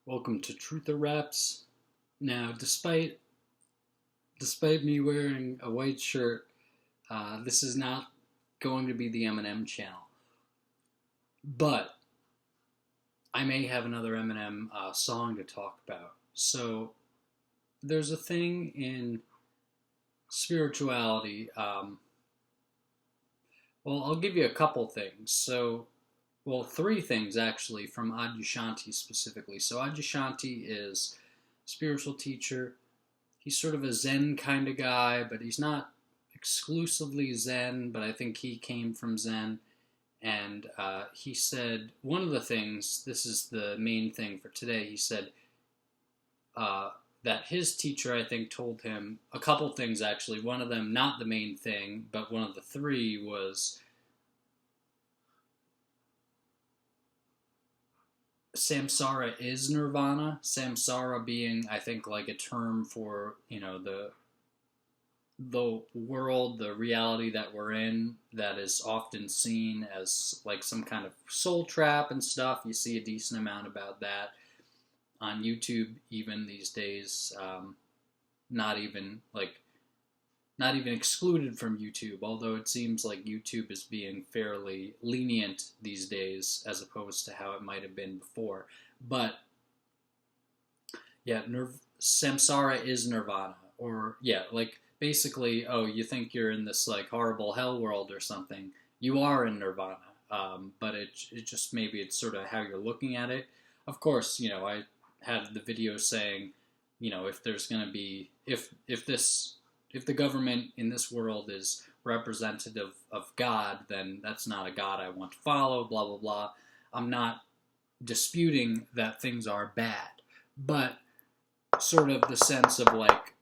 Welcome to Truth or Raps. Now, despite me wearing a white shirt, this is not going to be the Eminem channel. But I may have another Eminem song to talk about. So there's a thing in spirituality. Well, I'll give you a couple things. Three things actually from Adyashanti specifically. So Adyashanti is a spiritual teacher. He's sort of a Zen kind of guy, but he's not exclusively Zen, but I think he came from Zen. And he said, one of the things, this is the main thing for today, he said that his teacher, I think, told him a couple things actually. One of them, not the main thing, but one of the three was samsara is nirvana. Samsara being, I think, like a term for, the world, the reality that we're in, that is often seen as like some kind of soul trap and stuff. You see a decent amount about that on YouTube even these days. Not even like not even excluded from YouTube, although it seems like YouTube is being fairly lenient these days as opposed to how it might have been before. But yeah, samsara is nirvana, or yeah, like basically, oh, you think you're in this like horrible hell world or something. You are in nirvana, but it just maybe it's sort of how you're looking at it. Of course, I had the video saying, if there's going to be if the government in this world is representative of God, then that's not a God I want to follow. Blah blah blah. I'm not disputing that things are bad, but sort of the sense of like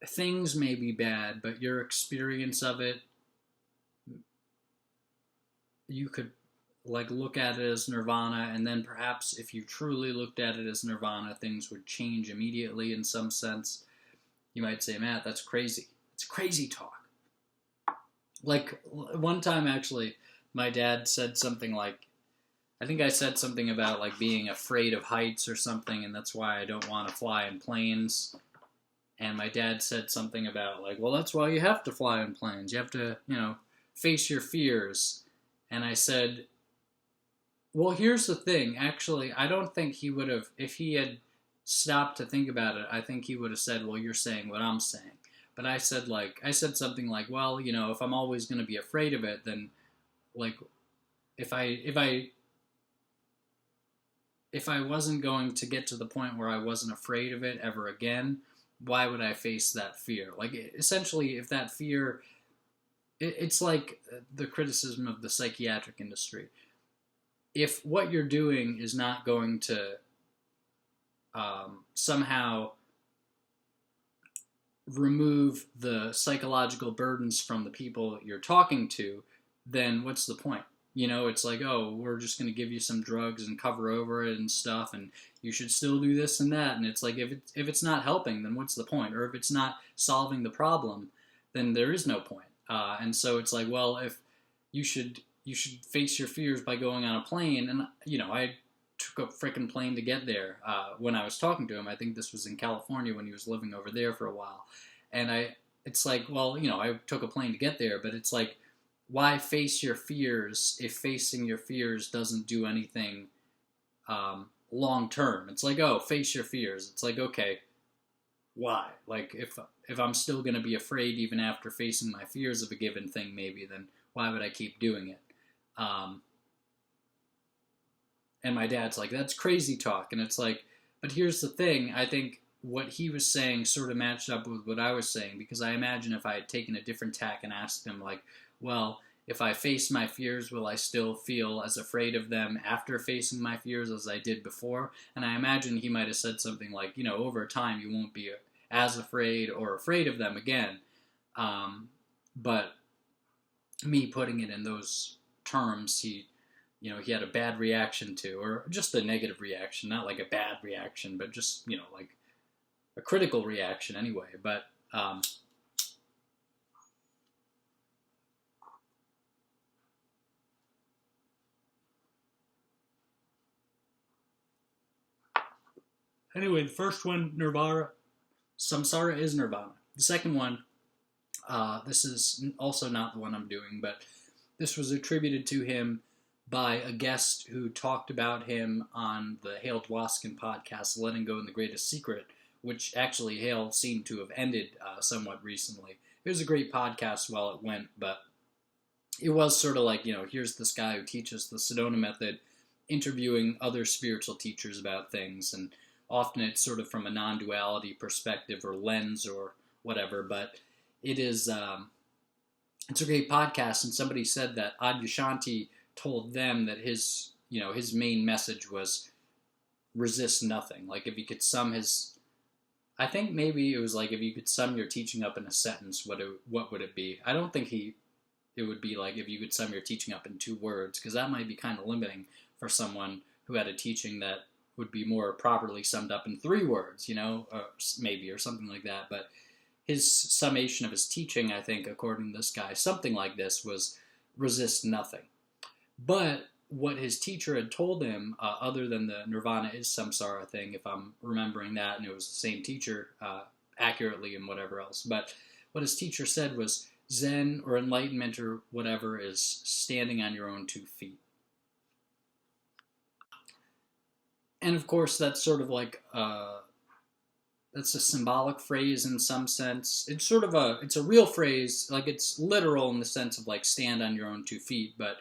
things may be bad, but your experience of it, you could like look at it as nirvana, and then perhaps if you truly looked at it as nirvana, things would change immediately in some sense. You might say, Matt, that's crazy. It's crazy talk. Like one time actually, my dad said something like, I think I said something about like being afraid of heights or something, and that's why I don't want to fly in planes. And my dad said something about like, well, that's why you have to fly in planes. You have to, face your fears. And I said, well, here's the thing. Actually, I don't think he would have, if he had stopped to think about it, I think he would have said, well, you're saying what I'm saying. But I said something like, well, if I'm always going to be afraid of it, then like if I wasn't going to get to the point where I wasn't afraid of it ever again, why would I face that fear? Like, essentially, if that fear, it's like the criticism of the psychiatric industry. If what you're doing is not going to somehow remove the psychological burdens from the people you're talking to, then what's the point? It's like, oh, we're just going to give you some drugs and cover over it and stuff, and you should still do this and that. And it's like, if it's not helping, then what's the point? Or if it's not solving the problem, then there is no point. And so it's like, well, if you should face your fears by going on a plane. And I took a freaking plane to get there when I was talking to him. I think this was in California when he was living over there for a while. And it's like, well, I took a plane to get there, but it's like, why face your fears if facing your fears doesn't do anything long term? It's like, oh, face your fears. It's like, okay, why? Like, if I'm still going to be afraid even after facing my fears of a given thing, maybe, then why would I keep doing it? And my dad's like, that's crazy talk. And it's like, but here's the thing. I think what he was saying sort of matched up with what I was saying, because I imagine if I had taken a different tack and asked him, like, well, if I face my fears, will I still feel as afraid of them after facing my fears as I did before? And I imagine he might have said something like, over time you won't be as afraid or afraid of them again. But me putting it in those terms, he had a bad reaction to, or just a negative reaction, not like a bad reaction, but just, like a critical reaction anyway. But, Anyway, the first one, Nirvana, Samsara is Nirvana. The second one, this is also not the one I'm doing, but this was attributed to him by a guest who talked about him on the Hale Dwoskin podcast, Letting Go in the Greatest Secret, which actually Hale seemed to have ended somewhat recently. It was a great podcast while it went, but it was sort of like, here's this guy who teaches the Sedona method, interviewing other spiritual teachers about things, and often it's sort of from a non-duality perspective or lens or whatever, but it is, it's a great podcast, and somebody said that Adyashanti told them that his main message was resist nothing. Like, if you could sum his, I think maybe it was like, if you could sum your teaching up in a sentence, what would it be? I don't think it would be like, if you could sum your teaching up in 2 words, because that might be kind of limiting for someone who had a teaching that would be more properly summed up in 3 words, maybe, or something like that. But his summation of his teaching, I think, according to this guy, something like this, was resist nothing. But what his teacher had told him, other than the Nirvana is Samsara thing, if I'm remembering that, and it was the same teacher accurately and whatever else, but what his teacher said was Zen or enlightenment or whatever is standing on your own 2 feet. And of course, that's sort of like that's a symbolic phrase in some sense. It's sort of it's a real phrase, like it's literal in the sense of like stand on your own 2 feet, but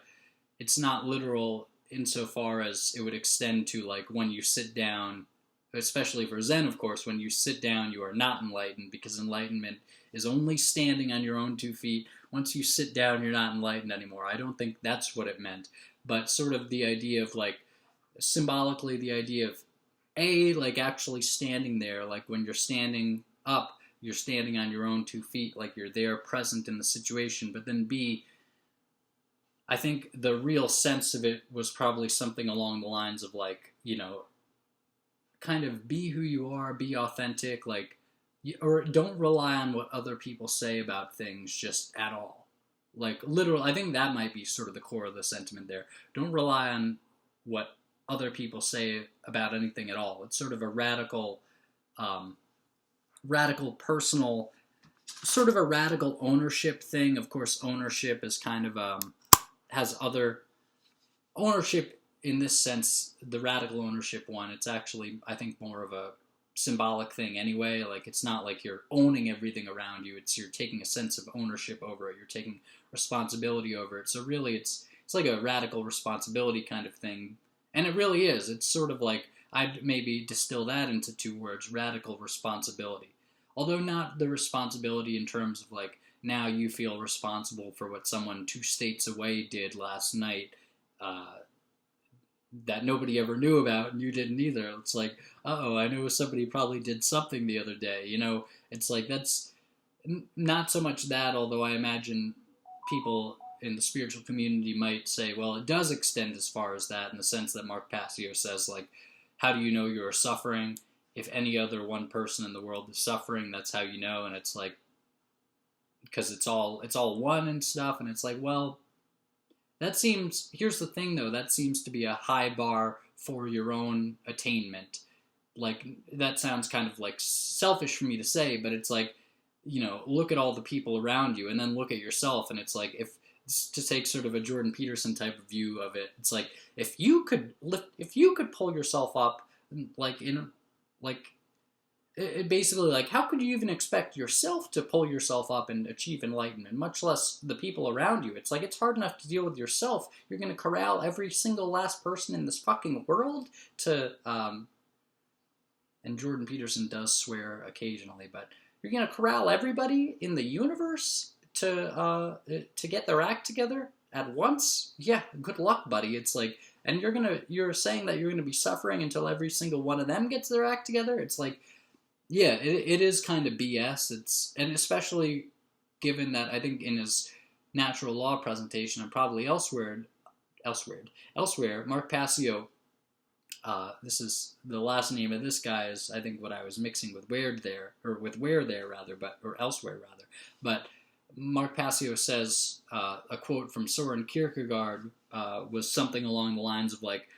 it's not literal insofar as it would extend to like when you sit down, especially for Zen, of course, when you sit down, you are not enlightened, because enlightenment is only standing on your own 2 feet. Once you sit down, you're not enlightened anymore. I don't think that's what it meant, but sort of the idea of like, symbolically, the idea of like actually standing there, like when you're standing up, you're standing on your own 2 feet, like you're there present in the situation. But then B, I think the real sense of it was probably something along the lines of like, kind of be who you are, be authentic, like, or don't rely on what other people say about things just at all. Like, literally, I think that might be sort of the core of the sentiment there. Don't rely on what other people say about anything at all. It's sort of a radical personal, sort of a radical ownership thing. Of course, ownership is kind of, has other, ownership in this sense, the radical ownership one, it's actually, I think, more of a symbolic thing anyway. Like, it's not like you're owning everything around you. It's you're taking a sense of ownership over it. You're taking responsibility over it. So really, it's like a radical responsibility kind of thing. And it really is. It's sort of like, I'd maybe distill that into 2 words, radical responsibility. Although not the responsibility in terms of like, now you feel responsible for what someone 2 states away did last night that nobody ever knew about and you didn't either. It's like, I know somebody probably did something the other day. It's like, that's not so much that, although I imagine people in the spiritual community might say, well, it does extend as far as that, in the sense that Mark Passio says, like, how do you know you're suffering? If any other one person in the world is suffering, that's how you know. And it's like, because it's all one and stuff, and it's like, well, here's the thing though, that seems to be a high bar for your own attainment. Like, that sounds kind of like selfish for me to say, but it's like, look at all the people around you and then look at yourself, and it's like, if to take sort of a Jordan Peterson type of view of it, it's like, if you could pull yourself up, it basically, like, how could you even expect yourself to pull yourself up and achieve enlightenment, much less the people around you? It's like, it's hard enough to deal with yourself. You're going to corral every single last person in this fucking world to, and Jordan Peterson does swear occasionally, but you're going to corral everybody in the universe to get their act together at once? Yeah, good luck, buddy. It's like, and you're saying that you're going to be suffering until every single one of them gets their act together? It's like, yeah, it is kind of BS. And especially given that I think in his natural law presentation and probably elsewhere, Mark Passio, this is the last name of this guy is, I think, what I was mixing with Ware there, or elsewhere rather. But Mark Passio says a quote from Soren Kierkegaard was something along the lines of like,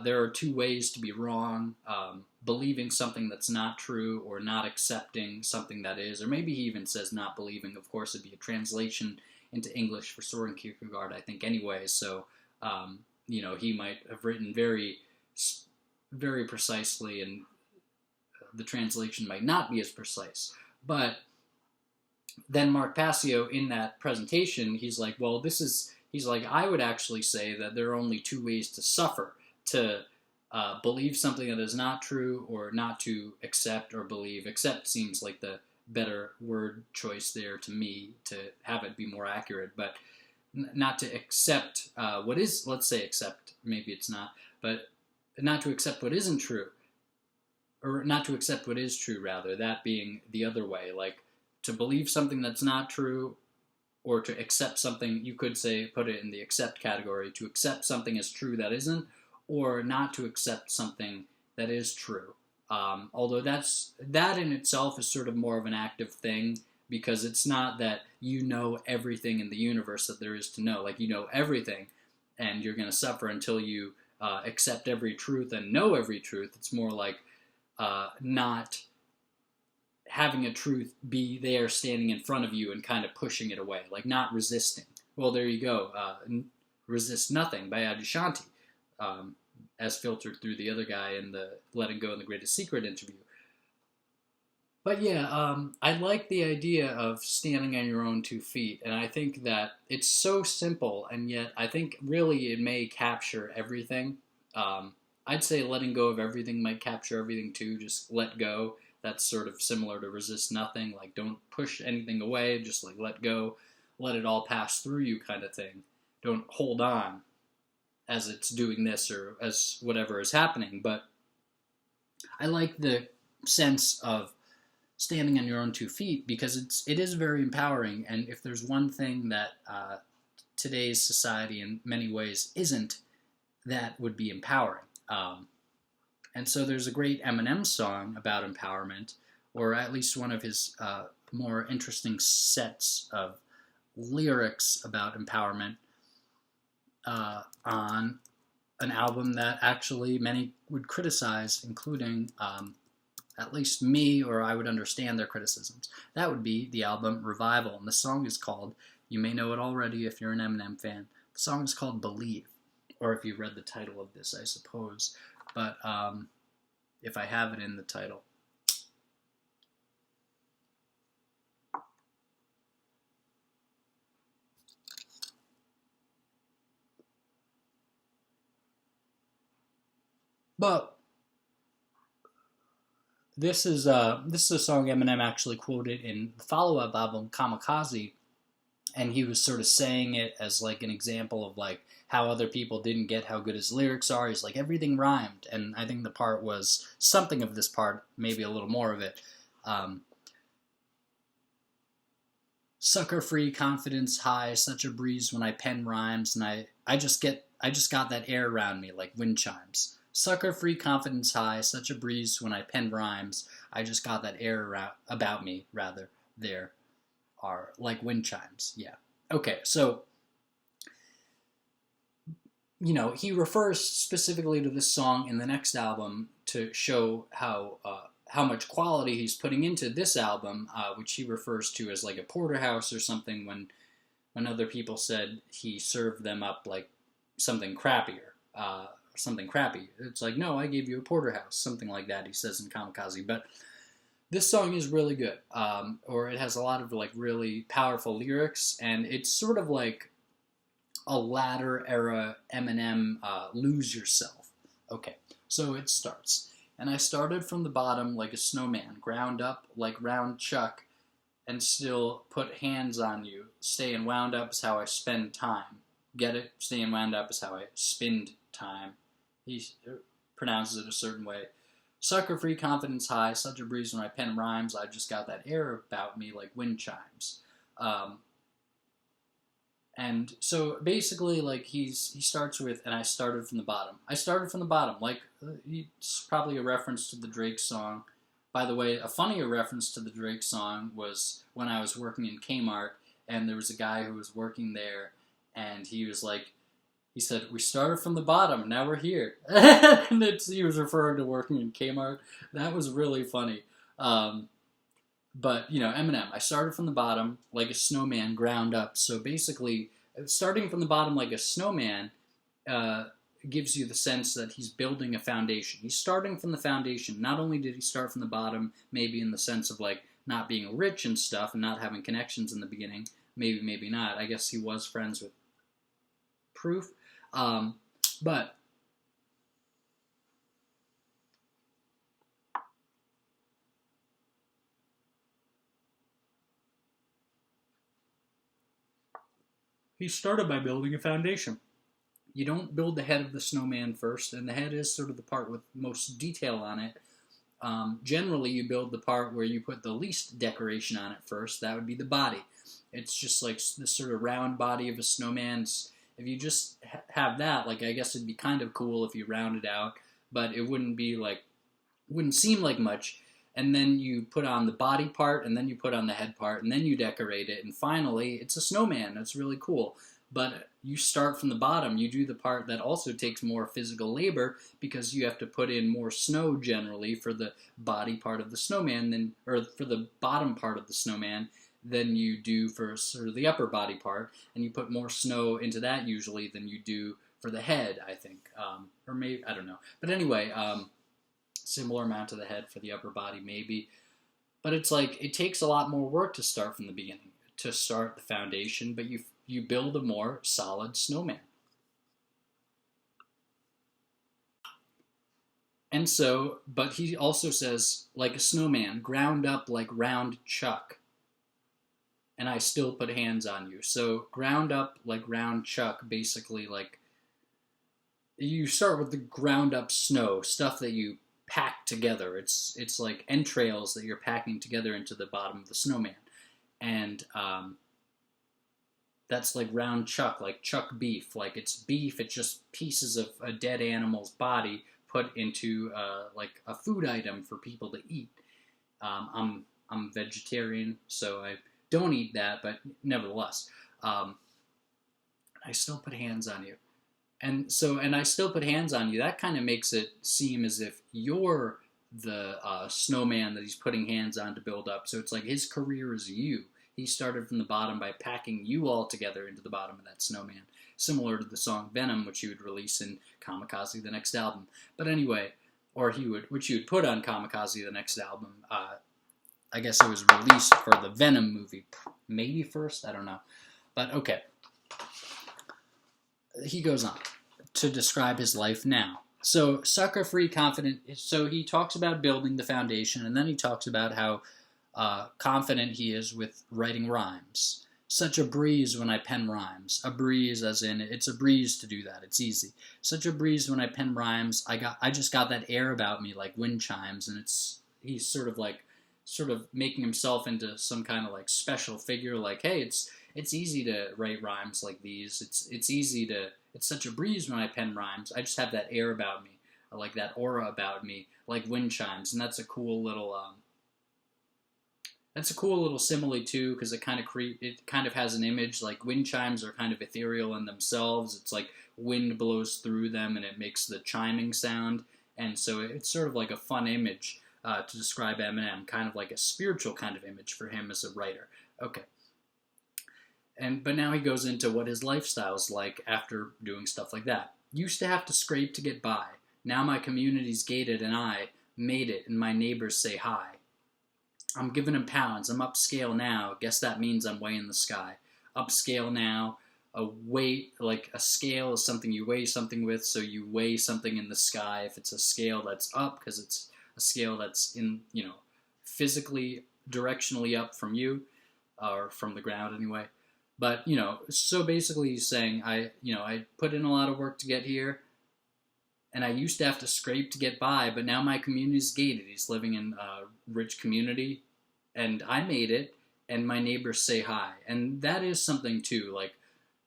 there are two ways to be wrong: believing something that's not true, or not accepting something that is. Or maybe he even says not believing. Of course, it'd be a translation into English for Soren Kierkegaard, I think, anyway. So, he might have written very, very precisely, and the translation might not be as precise. But then Mark Passio, in that presentation, he's like, I would actually say that there are only two ways to suffer: to believe something that is not true, or not to accept or believe. Accept seems like the better word choice there to me, to have it be more accurate, but not to accept what is, let's say accept, maybe it's not, but not to accept what isn't true, or not to accept what is true, rather, that being the other way, like to believe something that's not true, or to accept something, you could say, put it in the accept category, to accept something as true that isn't, or not to accept something that is true. Although that in itself is sort of more of an active thing, because it's not that you know everything in the universe that there is to know. Like, you know everything, and you're going to suffer until you accept every truth and know every truth. It's more like not having a truth be there standing in front of you and kind of pushing it away, like not resisting. Well, there you go. Resist Nothing by Adyashanti, as filtered through the other guy in the Letting Go and the Greatest Secret interview. But yeah, I like the idea of standing on your own 2 feet, and I think that it's so simple, and yet I think really it may capture everything. I'd say letting go of everything might capture everything too. Just let go. That's sort of similar to Resist Nothing, like don't push anything away, just like let go, let it all pass through you kind of thing. Don't hold on as it's doing this or as whatever is happening. But I like the sense of standing on your own 2 feet, because it is very empowering. And if there's one thing that today's society in many ways isn't, that would be empowering. And so there's a great Eminem song about empowerment, or at least one of his more interesting sets of lyrics about empowerment, on an album that actually many would criticize, including at least me, or I would understand their criticisms. That would be the album Revival, and the song is called, you may know it already if you're an Eminem fan, the song is called Believe, or if you read the title of this, I suppose. But if I have it in the title. But this is a song Eminem actually quoted in the follow-up album Kamikaze, and he was sort of saying it as like an example of like how other people didn't get how good his lyrics are. He's like, everything rhymed, and I think the part was something of this part, maybe a little more of it. Sucker free, confidence high, such a breeze when I pen rhymes, and I just got that air around me like wind chimes. Sucker free, confidence high, such a breeze when I pen rhymes, I just got that air about me, rather, there are like wind chimes. Yeah. Okay, so he refers specifically to this song in the next album to show how much quality he's putting into this album, which he refers to as like a porterhouse or something, when other people said he served them up like something crappier, something crappy. It's like, no, I gave you a porterhouse, something like that, he says in Kamikaze. But this song is really good, or it has a lot of like really powerful lyrics, and it's sort of like a latter era Eminem, Lose Yourself. Okay, so it starts. And I started from the bottom like a snowman, ground up like round chuck, and still put hands on you. Staying wound up is how I spend time. Get it? Staying wound up is how I spend time. He pronounces it a certain way. Sucker free, confidence high, such a breeze when I pen rhymes, I just got that air about me like wind chimes. And so basically, like, he starts with, and I started from the bottom. I started from the bottom, like, it's probably a reference to the Drake song. By the way, a funnier reference to the Drake song was when I was working in Kmart, and there was a guy who was working there, and he was like, He said, "We started from the bottom, now we're here." And he was referring to working in Kmart. That was really funny. Um, but, Eminem, I started from the bottom like a snowman, ground up. So basically, starting from the bottom like a snowman uh, gives you the sense that he's building a foundation. He's starting from the foundation. Not only did he start from the bottom, maybe in the sense of like not being rich and stuff and not having connections in the beginning, maybe not. I guess he was friends with Proof. Um, but he started by building a foundation. You don't build the head of the snowman first, and the head is sort of the part with most detail on it. Generally, you build the part where you put the least decoration on it first. That would be the body. It's just like this sort of round body of a snowman. If you just have that, like I guess it'd be kind of cool if you round it out, but it wouldn't be like wouldn't seem like much. And then you put on the body part, and then you put on the head part, and then you decorate it, and finally it's a snowman. That's really cool. But you start from the bottom. You do the part that also takes more physical labor because you have to put in more snow generally for the body part of the snowman than, or for the bottom part of the snowman than you do for sort of the upper body part, and you put more snow into that usually than you do for the head, I think, or maybe I don't know. But anyway, similar amount to the head for the upper body maybe. But it's like it takes a lot more work to start from the beginning, to start the foundation, but you build a more solid snowman. And so, but he also says, like a snowman, ground up like round chuck, and I still put hands on you. So, ground up like round chuck, basically, like, you start with the ground up snow, stuff that you pack together. It's like entrails that you're packing together into the bottom of the snowman. And that's like round chuck, like chuck beef. Like it's beef, it's just pieces of a dead animal's body put into like a food item for people to eat. I'm vegetarian, so I don't eat that, but nevertheless, I still put hands on you. And I still put hands on you. That kind of makes it seem as if you're the snowman that he's putting hands on to build up. So it's like his career is you. He started from the bottom by packing you all together into the bottom of that snowman, similar to the song Venom, which he would release in Kamikaze, the next album. But anyway, which he would put on Kamikaze, the next album. I guess it was released for the Venom movie, maybe first, I don't know. But okay. He goes on to describe his life now. So, sucker-free, confident. So he talks about building the foundation, and then he talks about how confident he is with writing rhymes. Such a breeze when I pen rhymes. A breeze, as in it's a breeze to do that. It's easy. Such a breeze when I pen rhymes. I just got that air about me, like wind chimes, and he's sort of making himself into some kind of like special figure. Like, hey, it's easy to write rhymes like these. It's easy to. It's such a breeze when I pen rhymes. I just have that air about me, or like that aura about me, like wind chimes, and that's a cool little. That's a cool little simile too, because it kind of has an image. Like wind chimes are kind of ethereal in themselves. It's like wind blows through them, and it makes the chiming sound, and so it's sort of like a fun image to describe Eminem, kind of like a spiritual kind of image for him as a writer. Okay. But now he goes into what his lifestyle's like after doing stuff like that. Used to have to scrape to get by. Now my community's gated and I made it and my neighbors say hi. I'm giving him pounds. I'm upscale now. Guess that means I'm way in the sky. Upscale now. A weight, like a scale is something you weigh something with, so you weigh something in the sky. If it's a scale that's up, because it's a scale that's in, physically, directionally up from you, or from the ground anyway. But, so basically he's saying, I put in a lot of work to get here, and I used to have to scrape to get by, but now my community's gated. He's living in a rich community, and I made it, and my neighbors say hi. And that is something, too. Like,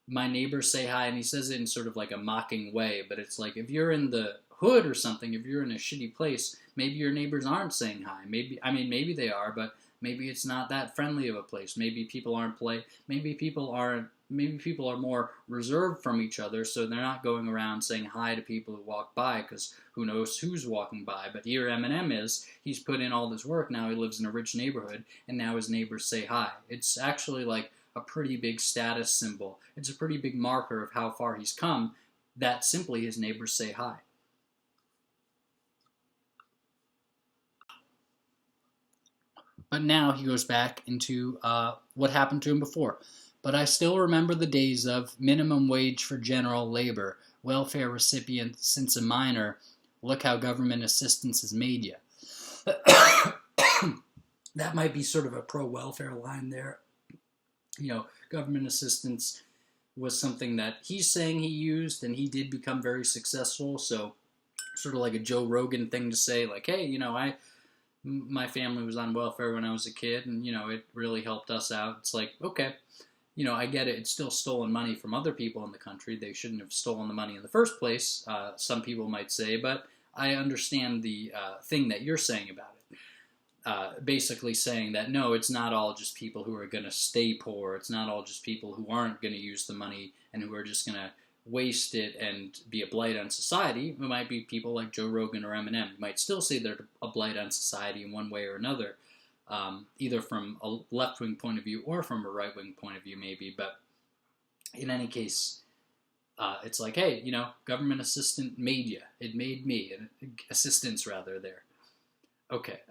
my neighbors say hi, and he says it in sort of like a mocking way, but it's like, if you're in the hood or something, if you're in a shitty place, maybe your neighbors aren't saying hi. Maybe they are, but maybe it's not that friendly of a place. Maybe people aren't maybe people are more reserved from each other, so they're not going around saying hi to people who walk by, because who knows who's walking by. But here Eminem is, he's put in all this work, now he lives in a rich neighborhood, and now his neighbors say hi. It's actually like a pretty big status symbol. It's a pretty big marker of how far he's come, that simply his neighbors say hi. But now he goes back into what happened to him before. But I still remember the days of minimum wage for general labor, welfare recipient since a minor, look how government assistance has made you. That might be sort of a pro-welfare line there. You know, government assistance was something that he's saying he used, and he did become very successful, so sort of like a Joe Rogan thing to say, like, hey, you know, my family was on welfare when I was a kid, and, you know, it really helped us out. It's like, okay, you know, I get it. It's still stolen money from other people in the country. They shouldn't have stolen the money in the first place, some people might say, but I understand the thing that you're saying about it. Basically saying that, no, it's not all just people who are going to stay poor. It's not all just people who aren't going to use the money and who are just going to waste it and be a blight on society. It might be people like Joe Rogan or Eminem. You might still say they're a blight on society in one way or another, either from a left-wing point of view or from a right-wing point of view, maybe. But in any case, it's like, hey, you know, government assistant made you. It made me. Assistance, rather, there. Okay.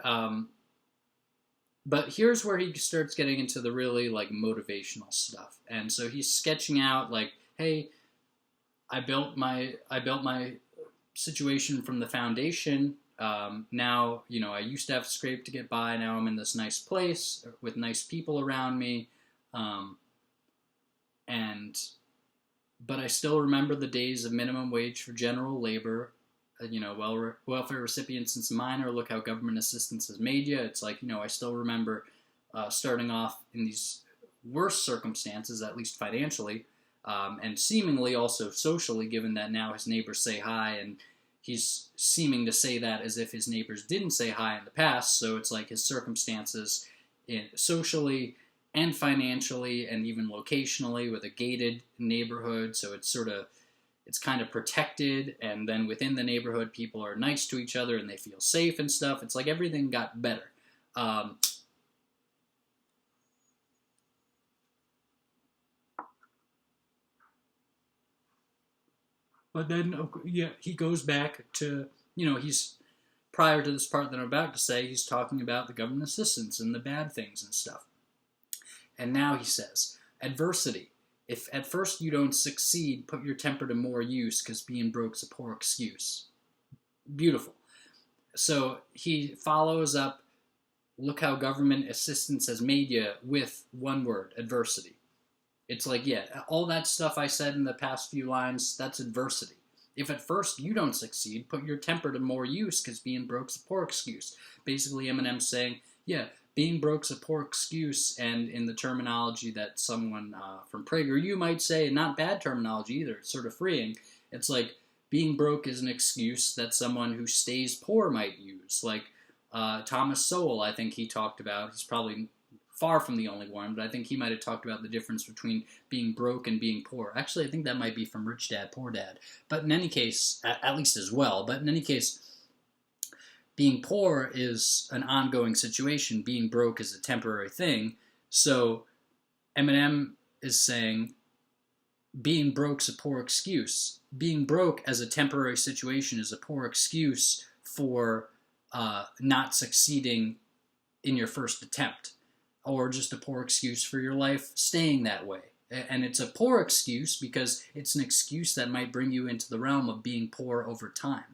But here's where he starts getting into the really, like, motivational stuff. And so he's sketching out, like, hey, I built my situation from the foundation. Now, you know, I used to have to scrape to get by. Now I'm in this nice place with nice people around me. But I still remember the days of minimum wage for general labor. You know, welfare recipients since a minor, look how government assistance has made you. It's like, you know, I still remember starting off in these worse circumstances, at least financially, and seemingly also socially, given that now his neighbors say hi, and he's seeming to say that as if his neighbors didn't say hi in the past. So it's like his circumstances socially and financially and even locationally, with a gated neighborhood, so it's kind of protected, and then within the neighborhood, people are nice to each other and they feel safe and stuff. It's like everything got better. But then, yeah, he goes back to, you know, prior to this part that I'm about to say, he's talking about the government assistance and the bad things and stuff. And now he says, adversity. If at first you don't succeed, put your temper to more use, because being broke's a poor excuse. Beautiful. So he follows up, look how government assistance has made you, with one word, adversity. It's like, yeah, all that stuff I said in the past few lines, that's adversity. If at first you don't succeed, put your temper to more use, because being broke's a poor excuse. Basically, Eminem's saying, yeah, being broke's a poor excuse, and in the terminology that someone from PragerU might say, and not bad terminology either, it's sort of freeing, it's like being broke is an excuse that someone who stays poor might use. Like Thomas Sowell, I think he talked about, he's probably far from the only one, but I think he might have talked about the difference between being broke and being poor. Actually, I think that might be from Rich Dad, Poor Dad. But in any case, at least as well, but in any case, being poor is an ongoing situation. Being broke is a temporary thing. So Eminem is saying being broke's a poor excuse. Being broke as a temporary situation is a poor excuse for not succeeding in your first attempt, or just a poor excuse for your life staying that way. And it's a poor excuse because it's an excuse that might bring you into the realm of being poor over time.